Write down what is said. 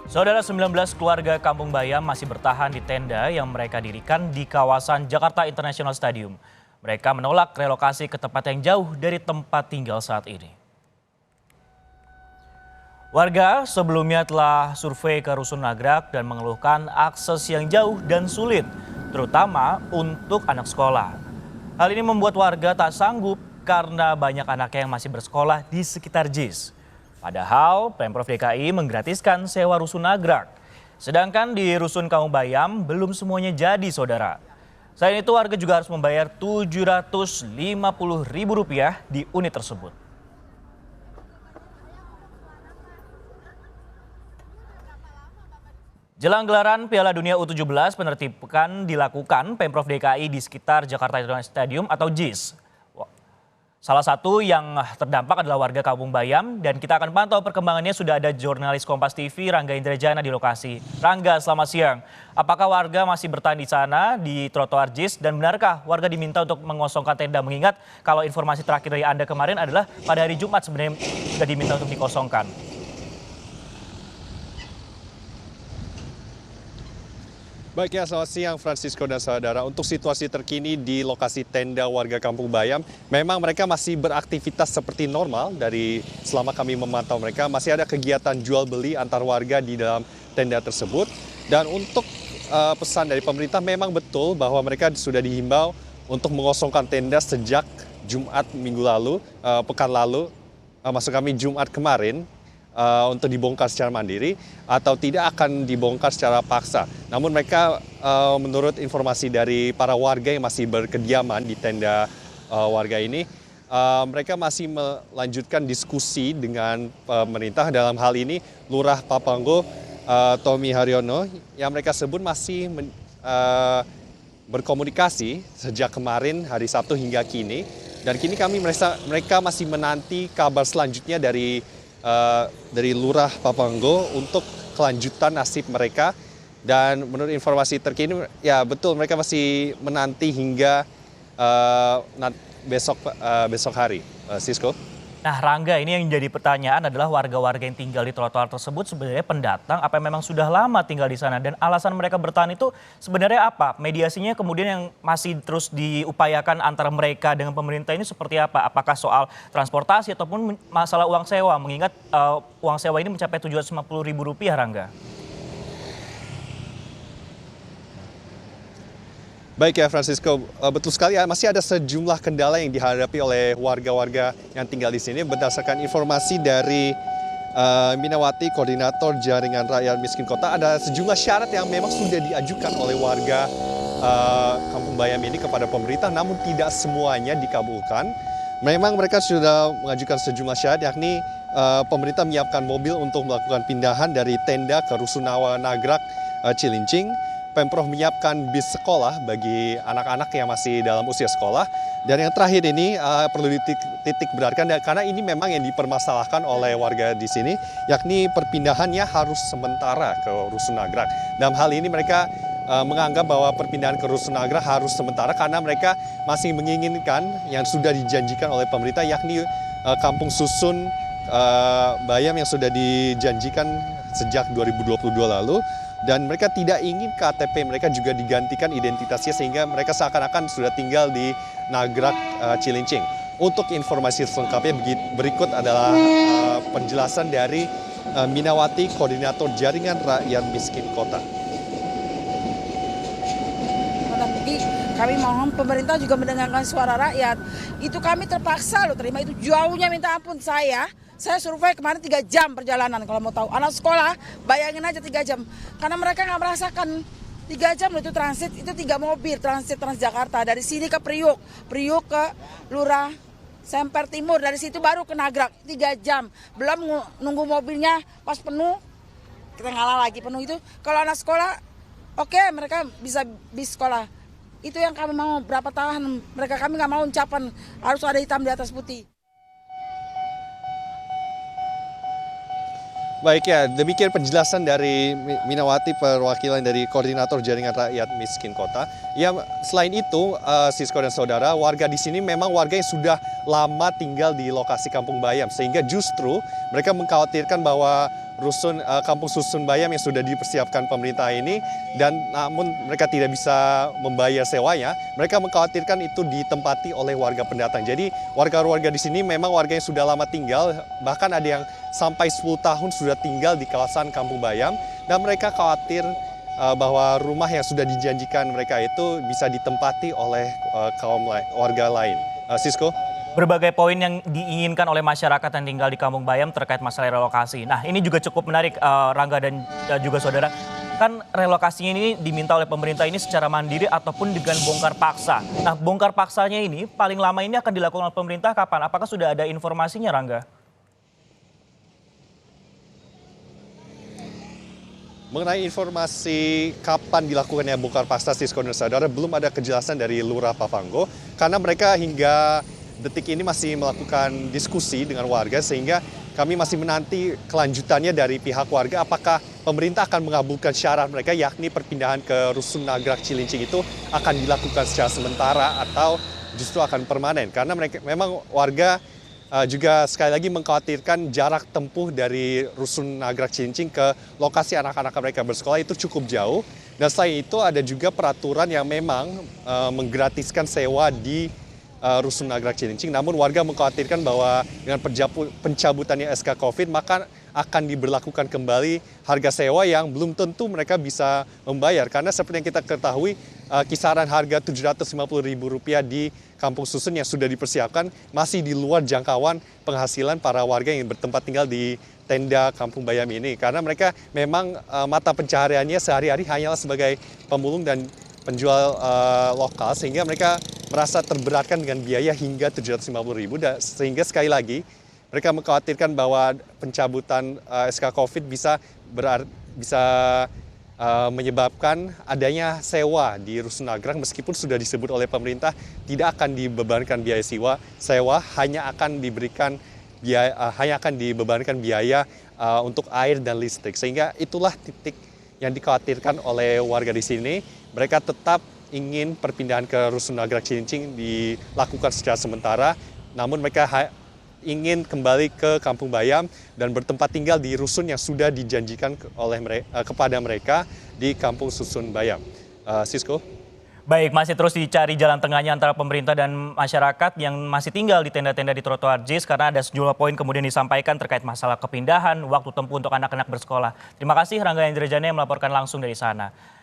Saudara 19 keluarga Kampung Bayam masih bertahan di tenda yang mereka dirikan di kawasan Jakarta International Stadium. Mereka menolak relokasi ke tempat yang jauh dari tempat tinggal saat ini. Warga sebelumnya telah survei ke Rusun Nagrak dan mengeluhkan akses yang jauh dan sulit, terutama untuk anak sekolah. Hal ini membuat warga tak sanggup karena banyak anaknya yang masih bersekolah di sekitar JIS. Padahal Pemprov DKI menggratiskan sewa Rusun Nagrak. Sedangkan di Rusun Kampung Bayam belum semuanya jadi, saudara. Selain itu warga juga harus membayar Rp750.000 di unit tersebut. Jelang gelaran Piala Dunia U17 penertiban dilakukan Pemprov DKI di sekitar Jakarta International Stadium atau JIS. Salah satu yang terdampak adalah warga Kampung Bayam dan kita akan pantau perkembangannya. Sudah ada jurnalis Kompas TV Rangga Indrajana di lokasi. Rangga, selamat siang. Apakah warga masih bertahan di sana di trotoar JIS dan benarkah warga diminta untuk mengosongkan tenda? Mengingat kalau informasi terakhir dari Anda kemarin adalah pada hari Jumat sebenarnya sudah diminta untuk dikosongkan. Baik ya, selamat siang Francisco dan saudara. Untuk situasi terkini di lokasi tenda warga Kampung Bayam, memang mereka masih beraktivitas seperti normal. Dari selama kami memantau mereka, masih ada kegiatan jual beli antar warga di dalam tenda tersebut. Dan untuk pesan dari pemerintah, memang betul bahwa mereka sudah dihimbau untuk mengosongkan tenda sejak Jumat minggu lalu, pekan lalu, maksud kami Jumat kemarin, untuk dibongkar secara mandiri atau tidak akan dibongkar secara paksa. Namun mereka menurut informasi dari para warga yang masih berkediaman di tenda warga ini, mereka masih melanjutkan diskusi dengan pemerintah. Dalam hal ini Lurah Papanggo Tommy Haryono yang mereka sebut masih berkomunikasi sejak kemarin hari Sabtu hingga kini. Dan kini mereka masih menanti kabar selanjutnya dari Lurah Papanggo untuk kelanjutan nasib mereka. Dan menurut informasi terkini, ya betul mereka masih menanti hingga besok hari, Sisko. Nah Rangga, ini yang jadi pertanyaan adalah warga-warga yang tinggal di trotoar tersebut sebenarnya pendatang apa memang sudah lama tinggal di sana? Dan alasan mereka bertahan itu sebenarnya apa? Mediasinya kemudian yang masih terus diupayakan antara mereka dengan pemerintah ini seperti apa? Apakah soal transportasi ataupun masalah uang sewa? Mengingat uang sewa ini mencapai Rp750.000, Rangga. Baik ya Francisco, betul sekali, masih ada sejumlah kendala yang dihadapi oleh warga-warga yang tinggal di sini. Berdasarkan informasi dari Minawati, Koordinator Jaringan Rakyat Miskin Kota, ada sejumlah syarat yang memang sudah diajukan oleh warga Kampung Bayam ini kepada pemerintah, namun tidak semuanya dikabulkan. Memang mereka sudah mengajukan sejumlah syarat, yakni pemerintah menyiapkan mobil untuk melakukan pindahan dari tenda ke Rusun Nagrak Cilincing. Pemprov menyiapkan bis sekolah bagi anak-anak yang masih dalam usia sekolah. Dan yang terakhir ini perlu dititik beratkan karena ini memang yang dipermasalahkan oleh warga di sini, yakni perpindahannya harus sementara ke Rusun Nagrak. Dalam hal ini mereka menganggap bahwa perpindahan ke Rusun Nagrak harus sementara karena mereka masih menginginkan yang sudah dijanjikan oleh pemerintah, yakni kampung susun Bayam yang sudah dijanjikan sejak 2022 lalu. Dan mereka tidak ingin KTP mereka juga digantikan identitasnya sehingga mereka seakan-akan sudah tinggal di Nagrak Cilincing. Untuk informasi selengkapnya berikut adalah penjelasan dari Minawati, Koordinator Jaringan Rakyat Miskin Kota. Kami mohon pemerintah juga mendengarkan suara rakyat. Itu kami terpaksa loh terima itu, jauhnya minta ampun. Saya survei kemarin 3 jam perjalanan kalau mau tahu. Anak sekolah bayangin aja 3 jam. Karena mereka nggak merasakan 3 jam loh itu transit, itu 3 mobil transit Transjakarta. Dari sini ke Priuk ke Lurah Semper Timur, dari situ baru ke Nagrak 3 jam. Belum nunggu mobilnya pas penuh, kita ngalah lagi penuh itu. Kalau anak sekolah, oke, mereka bisa bis sekolah. Itu yang kami mau, berapa tahun mereka, kami nggak mau ucapan harus ada hitam di atas putih. Baik ya, demikian penjelasan dari Minawati, perwakilan dari Koordinator Jaringan Rakyat Miskin Kota. Ya, selain itu, Sisko dan saudara, warga di sini memang warga yang sudah lama tinggal di lokasi Kampung Bayam, sehingga justru mereka mengkhawatirkan bahwa kampung Susun Bayam yang sudah dipersiapkan pemerintah ini, dan namun mereka tidak bisa membayar sewanya. Mereka mengkhawatirkan itu ditempati oleh warga pendatang. Jadi warga-warga di sini memang warga yang sudah lama tinggal, bahkan ada yang sampai 10 tahun sudah tinggal di kawasan Kampung Bayam, dan mereka khawatir bahwa rumah yang sudah dijanjikan mereka itu bisa ditempati oleh warga lain. Sisko? Berbagai poin yang diinginkan oleh masyarakat yang tinggal di Kampung Bayam terkait masalah relokasi. Nah, ini juga cukup menarik, Rangga dan juga saudara. Kan relokasinya ini diminta oleh pemerintah ini secara mandiri ataupun dengan bongkar paksa. Nah, bongkar paksanya ini paling lama ini akan dilakukan oleh pemerintah kapan? Apakah sudah ada informasinya, Rangga? Mengenai informasi kapan dilakukannya bongkar paksa, Sisko dan saudara, belum ada kejelasan dari Lurah Pavanggo, karena mereka hingga detik ini masih melakukan diskusi dengan warga, sehingga kami masih menanti kelanjutannya dari pihak warga apakah pemerintah akan mengabulkan syarat mereka, yakni perpindahan ke Rusun Nagrak Cilincing itu akan dilakukan secara sementara atau justru akan permanen. Karena mereka memang warga juga sekali lagi mengkhawatirkan jarak tempuh dari Rusun Nagrak Cilincing ke lokasi anak-anak mereka bersekolah itu cukup jauh. Dan selain itu ada juga peraturan yang memang menggratiskan sewa di Rusun Nagrak Cilincing. Namun warga mengkhawatirkan bahwa dengan pencabutannya SK Covid maka akan diberlakukan kembali harga sewa yang belum tentu mereka bisa membayar. Karena seperti yang kita ketahui kisaran harga Rp750.000 di Kampung Susun yang sudah dipersiapkan masih di luar jangkauan penghasilan para warga yang bertempat tinggal di tenda Kampung Bayam ini. Karena mereka memang mata pencahariannya sehari-hari hanyalah sebagai pemulung dan penjual lokal, sehingga mereka merasa terberatkan dengan biaya hingga Rp750.000, sehingga sekali lagi mereka mengkhawatirkan bahwa pencabutan SK Covid bisa menyebabkan adanya sewa di Rusun Nagrak, meskipun sudah disebut oleh pemerintah tidak akan dibebankan biaya sewa, hanya akan dibebankan biaya untuk air dan listrik, sehingga itulah titik yang dikhawatirkan oleh warga di sini. Mereka tetap ingin perpindahan ke Rusun Nagrak Cilincing dilakukan secara sementara, namun mereka ingin kembali ke Kampung Bayam dan bertempat tinggal di rusun yang sudah dijanjikan kepada mereka di Kampung Susun Bayam. Sisko? Baik, masih terus dicari jalan tengahnya antara pemerintah dan masyarakat yang masih tinggal di tenda-tenda di trotoar JIS, karena ada sejumlah poin kemudian disampaikan terkait masalah kepindahan, waktu tempuh untuk anak-anak bersekolah. Terima kasih Rangga Indrajana yang melaporkan langsung dari sana.